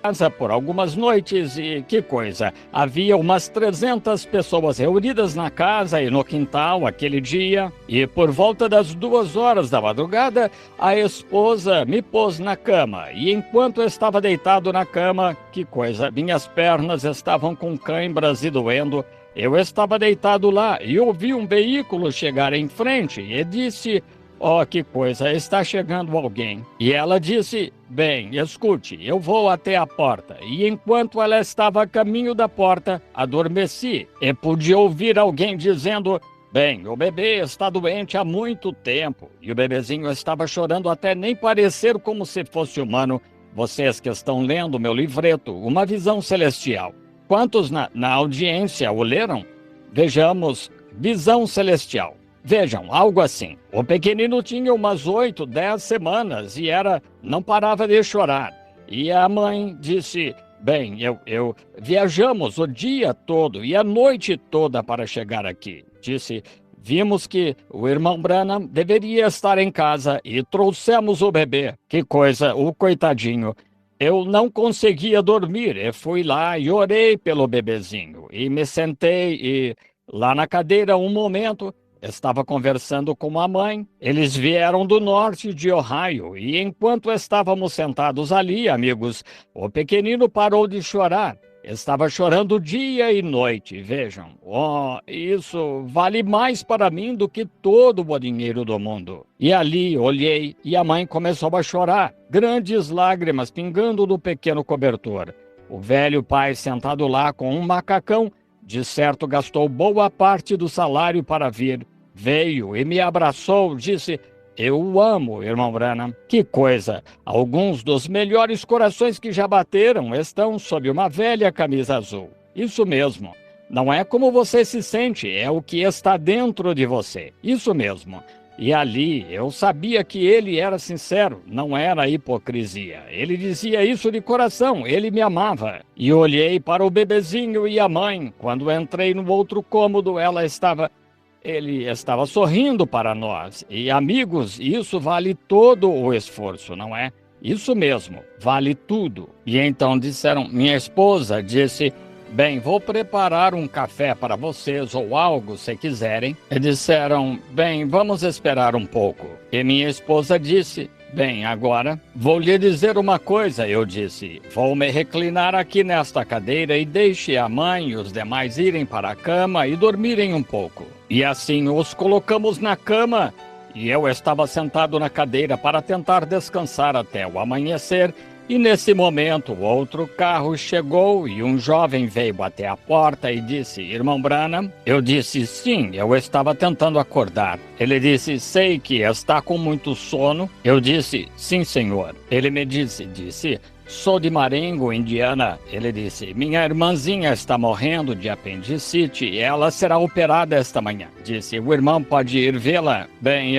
casa por algumas noites e que coisa, havia umas 300 pessoas reunidas na casa e no quintal aquele dia, e por volta das 2 horas da madrugada, a esposa me pôs na cama, e enquanto eu estava deitado na cama, que coisa, minhas pernas estavam com cãibras e doendo. Eu estava deitado lá e ouvi um veículo chegar em frente e disse: "Oh, que coisa, está chegando alguém." E ela disse: "Bem, escute, eu vou até a porta." E enquanto ela estava a caminho da porta, adormeci e pude ouvir alguém dizendo: "Bem, o bebê está doente há muito tempo." E o bebezinho estava chorando até nem parecer como se fosse humano. Vocês que estão lendo meu livreto, Uma Visão Celestial, quantos na audiência o leram? Vejamos, Visão Celestial. Vejam, algo assim. O pequenino tinha umas 8, 10 semanas e não parava de chorar. E a mãe disse: "Bem, eu viajamos o dia todo e a noite toda para chegar aqui." Disse: "Vimos que o irmão Branham deveria estar em casa e trouxemos o bebê." Que coisa, o coitadinho. Eu não conseguia dormir e fui lá e orei pelo bebezinho. E me sentei e lá na cadeira um momento estava conversando com a mãe. Eles vieram do norte de Ohio e enquanto estávamos sentados ali, amigos, o pequenino parou de chorar. Estava chorando dia e noite, vejam. Oh, isso vale mais para mim do que todo o dinheiro do mundo. E ali olhei e a mãe começou a chorar, grandes lágrimas pingando do pequeno cobertor. O velho pai sentado lá com um macacão, de certo gastou boa parte do salário para vir. Veio e me abraçou, disse: "Eu o amo, irmão Branham." Que coisa! Alguns dos melhores corações que já bateram estão sob uma velha camisa azul. Isso mesmo. Não é como você se sente, é o que está dentro de você. Isso mesmo. E ali eu sabia que ele era sincero, não era hipocrisia. Ele dizia isso de coração, ele me amava. E olhei para o bebezinho e a mãe. Quando entrei no outro cômodo, ele estava sorrindo para nós. E, amigos, isso vale todo o esforço, não é? Isso mesmo, vale tudo. E então minha esposa disse: "Bem, vou preparar um café para vocês ou algo, se quiserem." E disseram: "Bem, vamos esperar um pouco." E minha esposa disse: "Bem, agora vou lhe dizer uma coisa." Eu disse: "Vou me reclinar aqui nesta cadeira e deixe a mãe e os demais irem para a cama e dormirem um pouco." E assim os colocamos na cama e eu estava sentado na cadeira para tentar descansar até o amanhecer. E nesse momento outro carro chegou e um jovem veio até a porta e disse: "Irmão Branham?" Eu disse: "Sim, eu estava tentando acordar." Ele disse: "Sei que está com muito sono." Eu disse: "Sim, senhor." Ele me disse: "Sou de Marengo, Indiana." Ele disse: "Minha irmãzinha está morrendo de apendicite e ela será operada esta manhã." Disse: "O irmão pode ir vê-la?" Bem,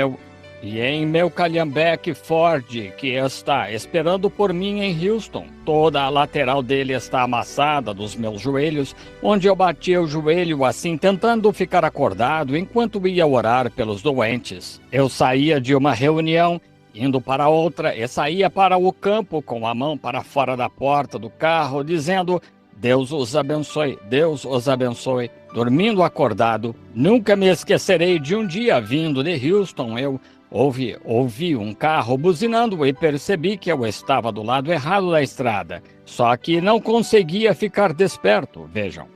E em meu calhambeque Ford, que está esperando por mim em Houston, toda a lateral dele está amassada dos meus joelhos, onde eu bati o joelho assim, tentando ficar acordado enquanto ia orar pelos doentes. Eu saía de uma reunião, indo para outra, e saía para o campo com a mão para fora da porta do carro, dizendo: "Deus os abençoe, Deus os abençoe." Dormindo acordado, nunca me esquecerei de um dia vindo de Houston, eu ouvi um carro buzinando e percebi que eu estava do lado errado da estrada. Só que não conseguia ficar desperto, vejam.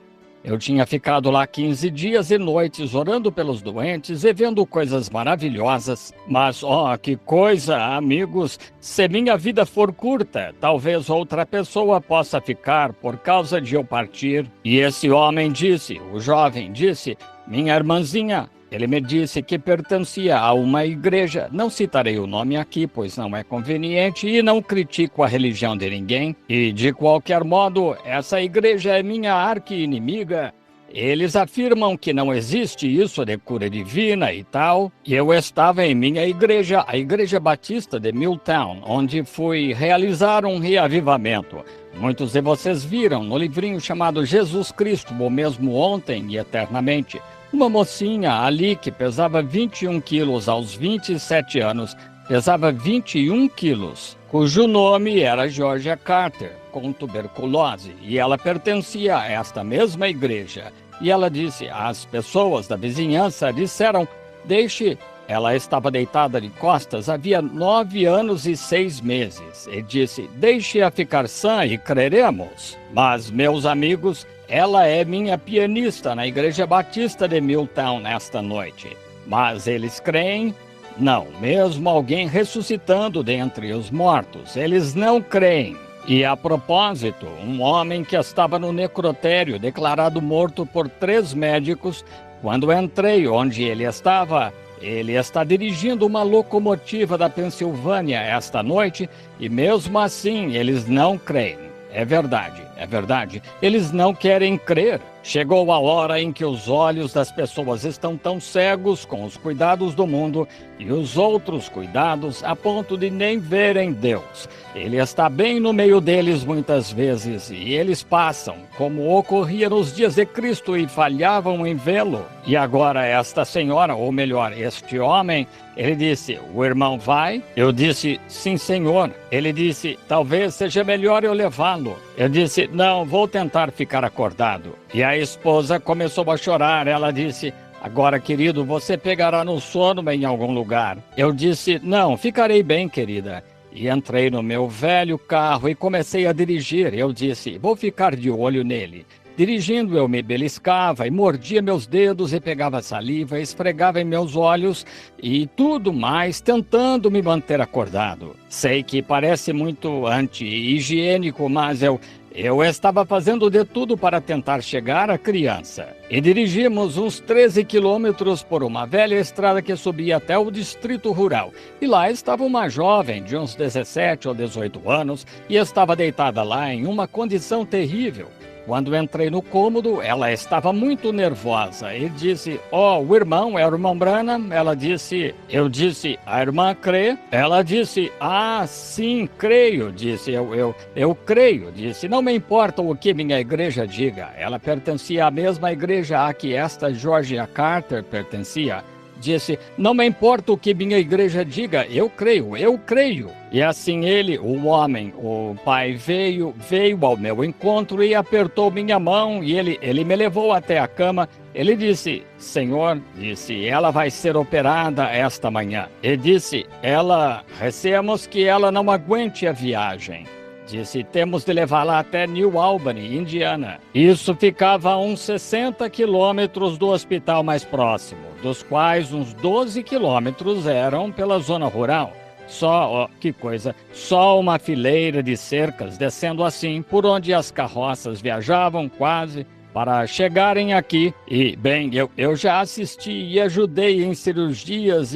Eu tinha ficado lá 15 dias e noites orando pelos doentes e vendo coisas maravilhosas. Mas, que coisa, amigos, se minha vida for curta, talvez outra pessoa possa ficar por causa de eu partir. E esse homem disse, o jovem disse: "Minha irmãzinha." Ele me disse que pertencia a uma igreja, não citarei o nome aqui, pois não é conveniente e não critico a religião de ninguém. E, de qualquer modo, essa igreja é minha arqui-inimiga. Eles afirmam que não existe isso de cura divina e tal. E eu estava em minha igreja, a Igreja Batista de Milltown, onde fui realizar um reavivamento. Muitos de vocês viram no livrinho chamado Jesus Cristo, o mesmo ontem e eternamente. Uma mocinha ali que pesava 21 quilos aos 27 anos, pesava 21 quilos, cujo nome era Georgia Carter. com tuberculose e ela pertencia a esta mesma igreja. E ela disse, as pessoas da vizinhança disseram, deixe. Ela estava deitada de costas havia 9 anos e 6 meses. E disse, deixe-a ficar sã e creremos. Mas, meus amigos, ela é minha pianista na Igreja Batista de Milltown nesta noite. Mas eles creem? Não, mesmo alguém ressuscitando dentre os mortos, eles não creem. E a propósito, um homem que estava no necrotério, declarado morto por 3 médicos, quando entrei onde ele está dirigindo uma locomotiva da Pensilvânia esta noite e mesmo assim eles não creem. É verdade. Eles não querem crer. Chegou a hora em que os olhos das pessoas estão tão cegos com os cuidados do mundo e os outros cuidados a ponto de nem verem Deus. Ele está bem no meio deles muitas vezes e eles passam, como ocorria nos dias de Cristo, e falhavam em vê-lo. E agora esta senhora, ou melhor, este homem, ele disse, o irmão vai? Eu disse, sim, senhor. Ele disse, talvez seja melhor eu levá-lo. Eu disse, não, vou tentar ficar acordado. E a esposa começou a chorar. Ela disse, agora, querido, você pegará no sono em algum lugar. Eu disse, não, ficarei bem, querida. E entrei no meu velho carro e comecei a dirigir. Eu disse, vou ficar de olho nele. Dirigindo, eu me beliscava e mordia meus dedos e pegava saliva, esfregava em meus olhos e tudo mais, tentando me manter acordado. Sei que parece muito anti-higiênico, mas eu estava fazendo de tudo para tentar chegar à criança. E dirigimos uns 13 quilômetros por uma velha estrada que subia até o distrito rural. E lá estava uma jovem de uns 17 ou 18 anos e estava deitada lá em uma condição terrível. Quando entrei no cômodo, ela estava muito nervosa e disse, o irmão é o irmão Branham? Ela disse, eu disse, a irmã crê? Ela disse, sim, creio, disse, eu creio, disse, não me importa o que minha igreja diga. Ela pertencia à mesma igreja a que esta Georgia Carter pertencia. Disse, não me importa o que minha igreja diga, eu creio. E assim ele, o homem, o pai, veio ao meu encontro e apertou minha mão e ele me levou até a cama. Ele disse, Senhor, disse, ela vai ser operada esta manhã. E disse, receamos que ela não aguente a viagem. Disse, temos de levá-la até New Albany, Indiana. Isso ficava a uns 60 quilômetros do hospital mais próximo, dos quais uns 12 quilômetros eram pela zona rural. Só uma fileira de cercas descendo assim, por onde as carroças viajavam quase para chegarem aqui. E, bem, eu já assisti e ajudei em cirurgias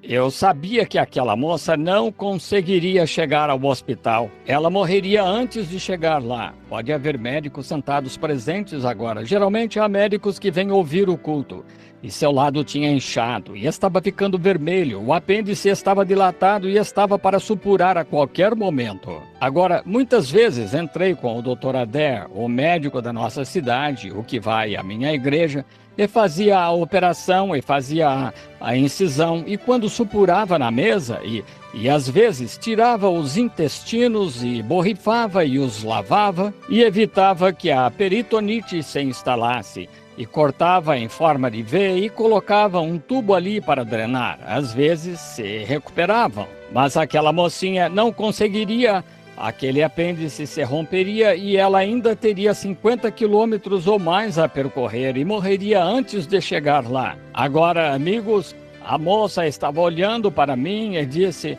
eu sabia que aquela moça não conseguiria chegar ao hospital. Ela morreria antes de chegar lá. Pode haver médicos sentados presentes agora. Geralmente há médicos que vêm ouvir o culto. E seu lado tinha inchado e estava ficando vermelho. O apêndice estava dilatado e estava para supurar a qualquer momento. Agora, muitas vezes entrei com o Dr. Adair, o médico da nossa cidade, o que vai à minha igreja, e fazia a operação e fazia a incisão, e quando supurava na mesa e às vezes tirava os intestinos e borrifava e os lavava e evitava que a peritonite se instalasse, e cortava em forma de V e colocava um tubo ali para drenar. Às vezes se recuperavam, mas aquela mocinha não conseguiria. Aquele apêndice se romperia e ela ainda teria 50 quilômetros ou mais a percorrer e morreria antes de chegar lá. Agora, amigos, a moça estava olhando para mim e disse,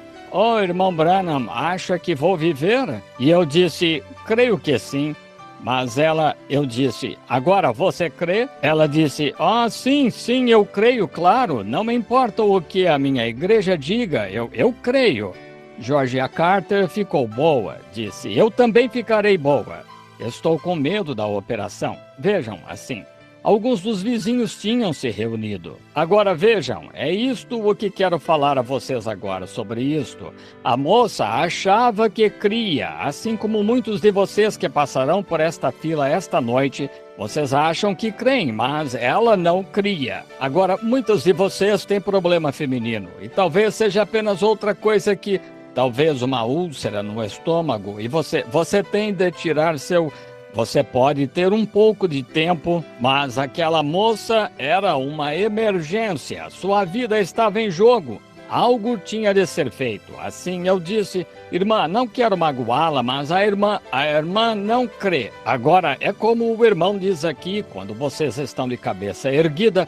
irmão Branham, acha que vou viver? E eu disse, creio que sim. Mas eu disse, agora você crê? Ela disse, sim, eu creio, claro. Não me importa o que a minha igreja diga, eu creio. Georgia Carter ficou boa, disse, eu também ficarei boa. Estou com medo da operação. Vejam, assim, alguns dos vizinhos tinham se reunido. Agora vejam, é isto o que quero falar a vocês agora sobre isto. A moça achava que cria, assim como muitos de vocês que passarão por esta fila esta noite. Vocês acham que creem, mas ela não cria. Agora, muitos de vocês têm problema feminino, e talvez seja apenas outra coisa que talvez uma úlcera no estômago, e você tem de tirar seu. Você pode ter um pouco de tempo, mas aquela moça era uma emergência. Sua vida estava em jogo. Algo tinha de ser feito. Assim eu disse: irmã, não quero magoá-la, mas a irmã não crê. Agora, é como o irmão diz aqui, quando vocês estão de cabeça erguida,